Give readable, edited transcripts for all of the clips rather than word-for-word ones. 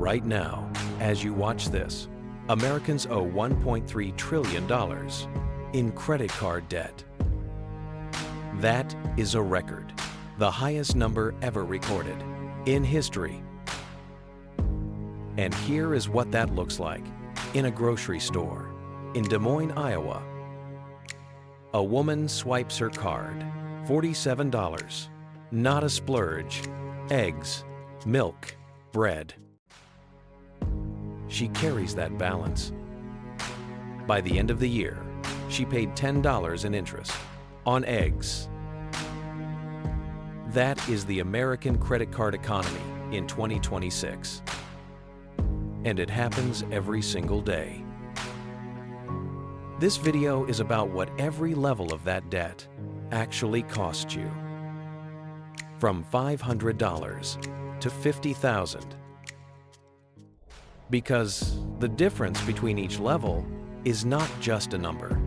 Right now, as you watch this, Americans owe $1.3 trillion in credit card debt. That is a record, the highest number ever recorded in history. And here is what that looks like in a grocery store in Des Moines, Iowa. A woman swipes her card, $47, not a splurge, eggs, milk, bread. She carries that balance. By the end of the year, she paid $10 in interest on eggs. That is the American credit card economy in 2026. And it happens every single day. This video is about what every level of that debt actually costs you. From $500 to $50,000. Because the difference between each level is not just a number.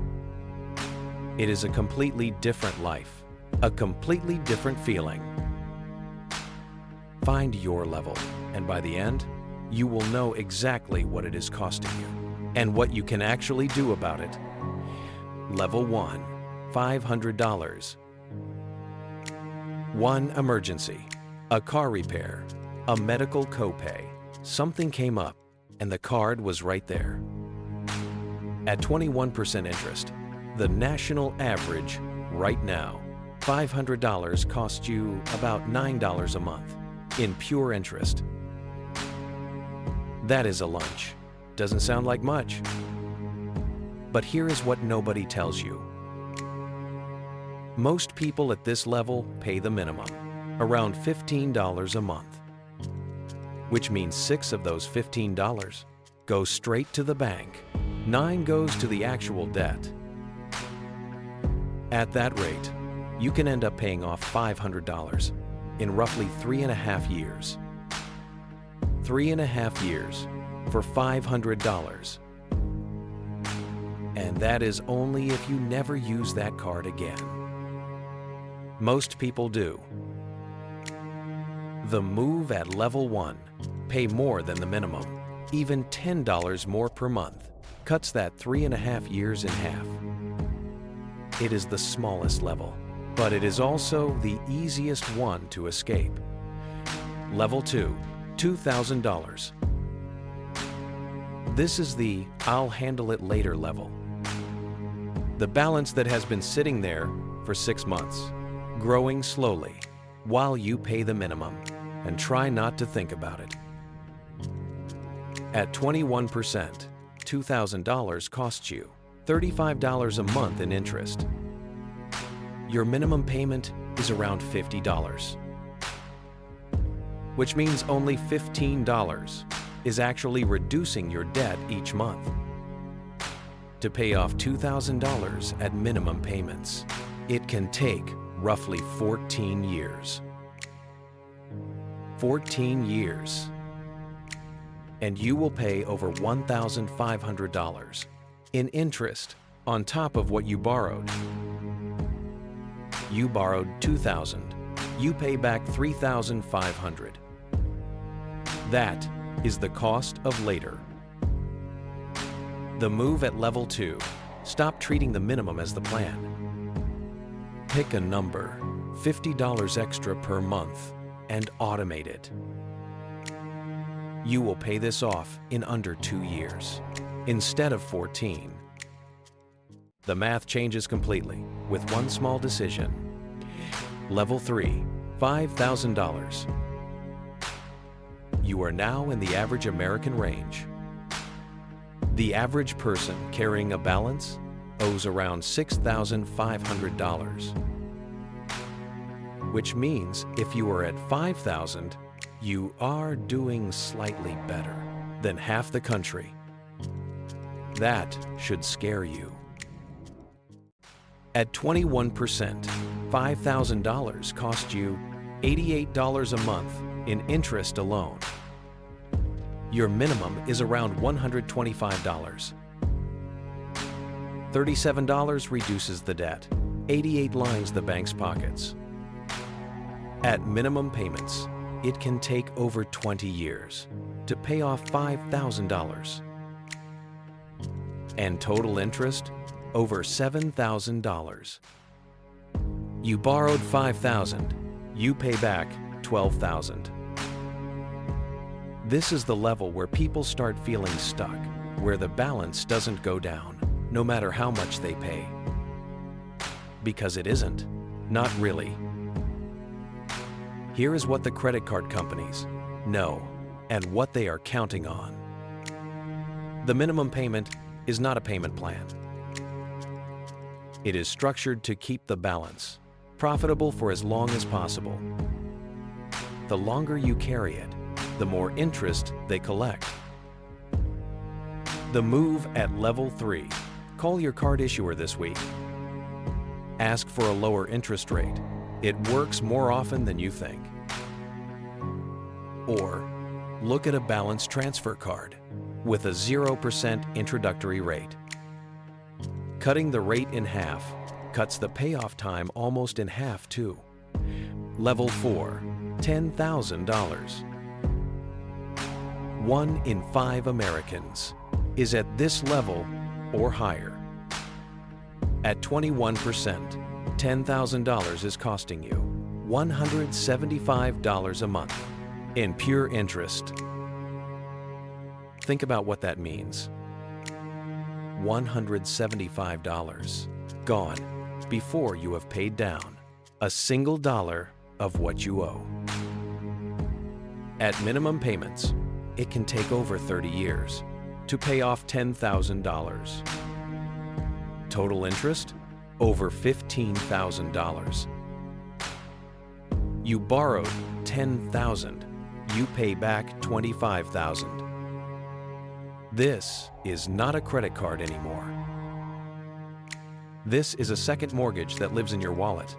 It is a completely different life, a completely different feeling. Find your level, and by the end, you will know exactly what it is costing you and what you can actually do about it. Level 1, $500. One emergency, a car repair, a medical copay. Something came up and the card was right there. At 21% interest, the national average right now, $500 costs you about $9 a month in pure interest. That is a lunch. Doesn't sound like much. But here is what nobody tells you. Most people at this level pay the minimum, around $15 a month, which means 6 of those $15 go straight to the bank. 9 goes to the actual debt. At that rate, you can end up paying off $500 in roughly 3.5 years. 3.5 years for $500. And that is only if you never use that card again. Most people do. The move at level 1, pay more than the minimum, even $10 more per month, cuts that 3.5 years in half. It is the smallest level, but it is also the easiest one to escape. Level 2, $2,000. This is the I'll handle it later level. The balance that has been sitting there for 6 months, growing slowly, while you pay the minimum and try not to think about it. At 21%, $2,000 costs you $35 a month in interest. Your minimum payment is around $50, which means only $15 is actually reducing your debt each month. To pay off $2,000 at minimum payments, it can take roughly 14 years. 14 years. And you will pay over $1,500 in interest on top of what you borrowed. You borrowed $2,000. You pay back $3,500. That is the cost of later. The move at level 2, stop treating the minimum as the plan. Pick a number, $50 extra per month, and automate it. You will pay this off in under 2 years, instead of 14. The math changes completely with one small decision. Level 3, $5,000. You are now in the average American range. The average person carrying a balance owes around $6,500, which means if you are at $5,000, you are doing slightly better than half the country. That should scare you. At 21%, $5,000 cost you $88 a month in interest alone. Your minimum is around $125. $37 reduces the debt. $88 lines the bank's pockets. At minimum payments, it can take over 20 years. to pay off $5,000. And total interest, over $7,000. You borrowed $5,000, you pay back $12,000. This is the level where people start feeling stuck, where the balance doesn't go down, no matter how much they pay. Because it isn't. Not really. Here is what the credit card companies know and what they are counting on. The minimum payment is not a payment plan. It is structured to keep the balance profitable for as long as possible. The longer you carry it, the more interest they collect. The move at level 3. Call your card issuer this week. Ask for a lower interest rate. It works more often than you think. Or look at a balance transfer card with a 0% introductory rate. Cutting the rate in half cuts the payoff time almost in half too. Level 4, $10,000. 1 in 5 Americans is at this level or higher. At 21%, $10,000 is costing you $175 a month in pure interest. Think about what that means. $175 gone before you have paid down a single dollar of what you owe. At minimum payments, it can take over 30 years to pay off $10,000. Total interest, over $15,000. You borrowed $10,000, you pay back $25,000. This is not a credit card anymore. This is a second mortgage that lives in your wallet.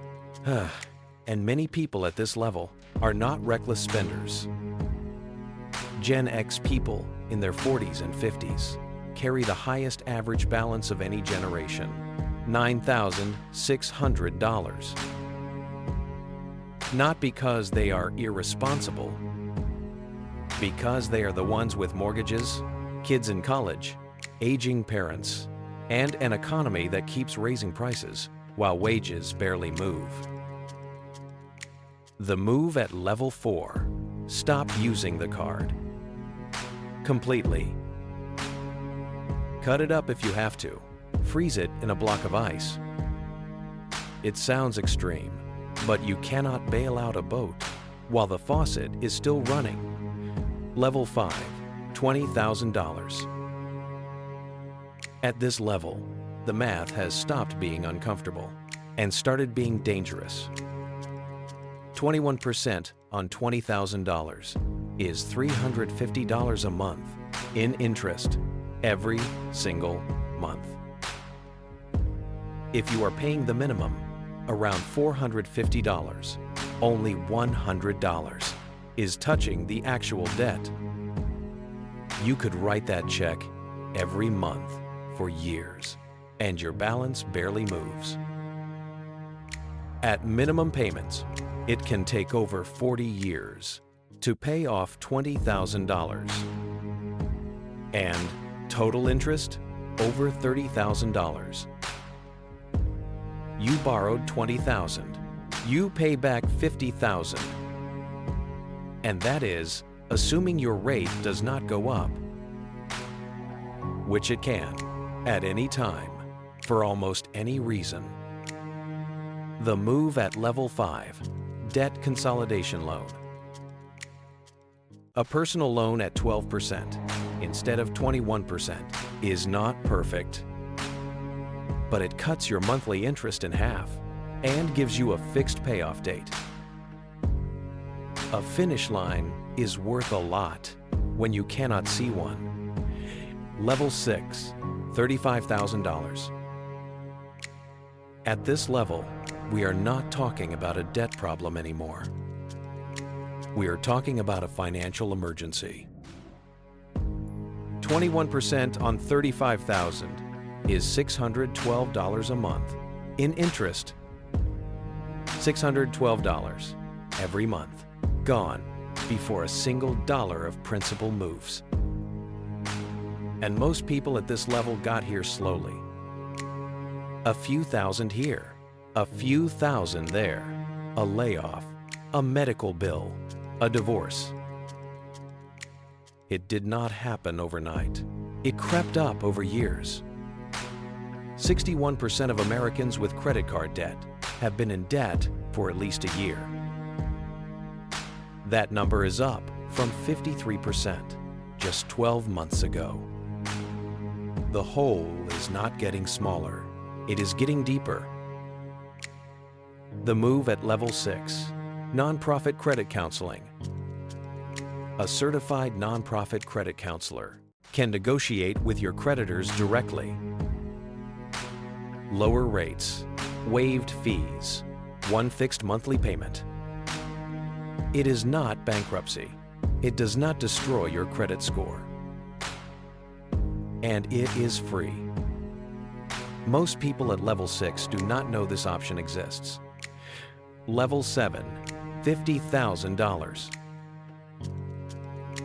And many people at this level are not reckless spenders. Gen X people in their 40s and 50s carry the highest average balance of any generation, $9,600. Not because they are irresponsible, because they are the ones with mortgages, kids in college, aging parents, and an economy that keeps raising prices while wages barely move. The move at level 4, stop using the card. Completely. Cut it up if you have to. Freeze it in a block of ice. It sounds extreme, but you cannot bail out a boat while the faucet is still running. Level 5, $20,000. At this level, the math has stopped being uncomfortable and started being dangerous. 21% on $20,000 is $350 a month in interest every single month. If you are paying the minimum, around $450, only $100 is touching the actual debt. You could write that check every month for years, and your balance barely moves. At minimum payments, it can take over 40 years to pay off $20,000. And total interest, over $30,000. You borrowed $20,000. You pay back $50,000. And that is assuming your rate does not go up, which it can at any time for almost any reason. The move at level 5, debt consolidation loan. A personal loan at 12% instead of 21% is not perfect, but it cuts your monthly interest in half and gives you a fixed payoff date. A finish line is worth a lot when you cannot see one. Level 6, $35,000. At this level, we are not talking about a debt problem anymore. We are talking about a financial emergency. 21% on $35,000 is $612 a month in interest. $612 every month, gone before a single dollar of principal moves. And most people at this level got here slowly. A few thousand here, a few thousand there, a layoff, a medical bill, a divorce. It did not happen overnight. It crept up over years. 61% of Americans with credit card debt have been in debt for at least a year. That number is up from 53% just 12 months ago. The hole is not getting smaller, it is getting deeper. The move at level 6, nonprofit credit counseling. A certified nonprofit credit counselor can negotiate with your creditors directly. Lower rates, waived fees, one fixed monthly payment. It is not bankruptcy. It does not destroy your credit score. And it is free. Most people at level 6 do not know this option exists. Level 7, $50,000.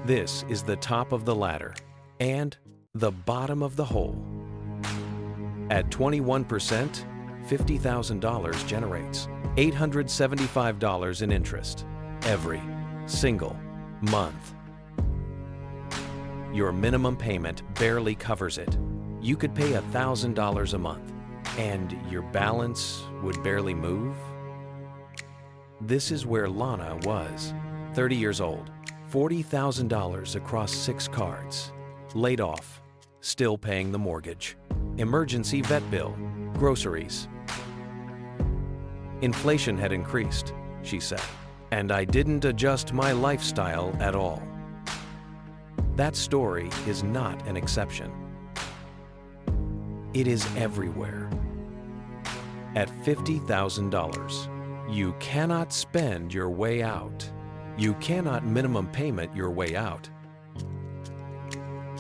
This is the top of the ladder and the bottom of the hole. At 21%, $50,000 generates $875 in interest every single month. Your minimum payment barely covers it. You could pay $1,000 a month and your balance would barely move. This is where Lana was, 30 years old, $40,000 across 6 cards, laid off, still paying the mortgage, emergency vet bill, groceries. Inflation had increased, she said, and I didn't adjust my lifestyle at all. That story is not an exception. It is everywhere. At $50,000, you cannot spend your way out. You cannot minimum payment your way out.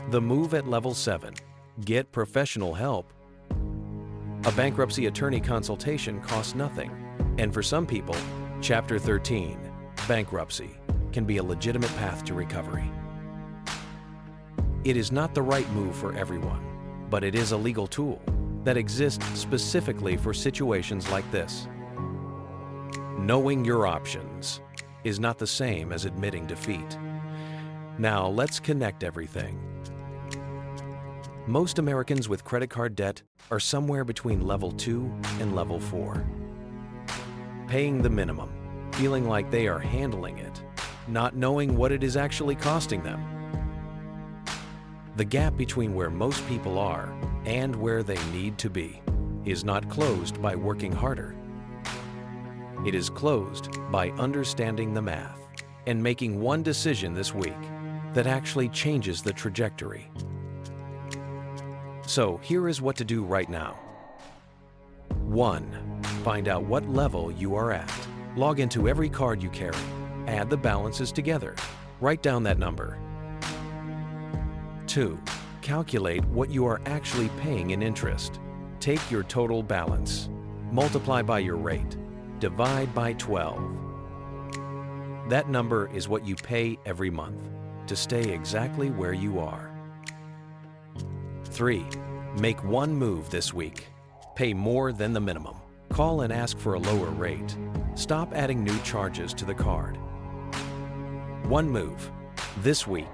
The move at level 7, get professional help. A bankruptcy attorney consultation costs nothing, and for some people, Chapter 13, bankruptcy, can be a legitimate path to recovery. It is not the right move for everyone, but it is a legal tool that exists specifically for situations like this. Knowing your options is not the same as admitting defeat. Now let's connect everything. Most Americans with credit card debt are somewhere between level 2 and level 4. Paying the minimum, feeling like they are handling it, not knowing what it is actually costing them. The gap between where most people are and where they need to be is not closed by working harder. It is closed by understanding the math and making one decision this week that actually changes the trajectory. So here is what to do right now. 1. Find out what level you are at. Log into every card you carry. Add the balances together. Write down that number. 2. Calculate what you are actually paying in interest. Take your total balance, multiply by your rate, divide by 12. That number is what you pay every month to stay exactly where you are. 3. Make one move this week. Pay more than the minimum. Call and ask for a lower rate. Stop adding new charges to the card. One move this week.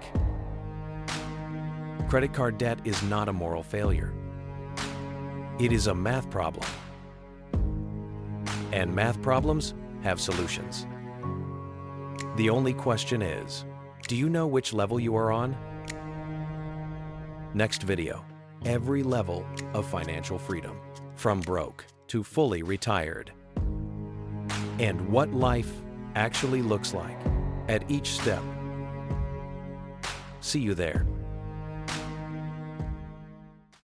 Credit card debt is not a moral failure. It is a math problem. And math problems have solutions. The only question is, do you know which level you are on? Next video, every level of financial freedom, from broke to fully retired. And what life actually looks like at each step. See you there.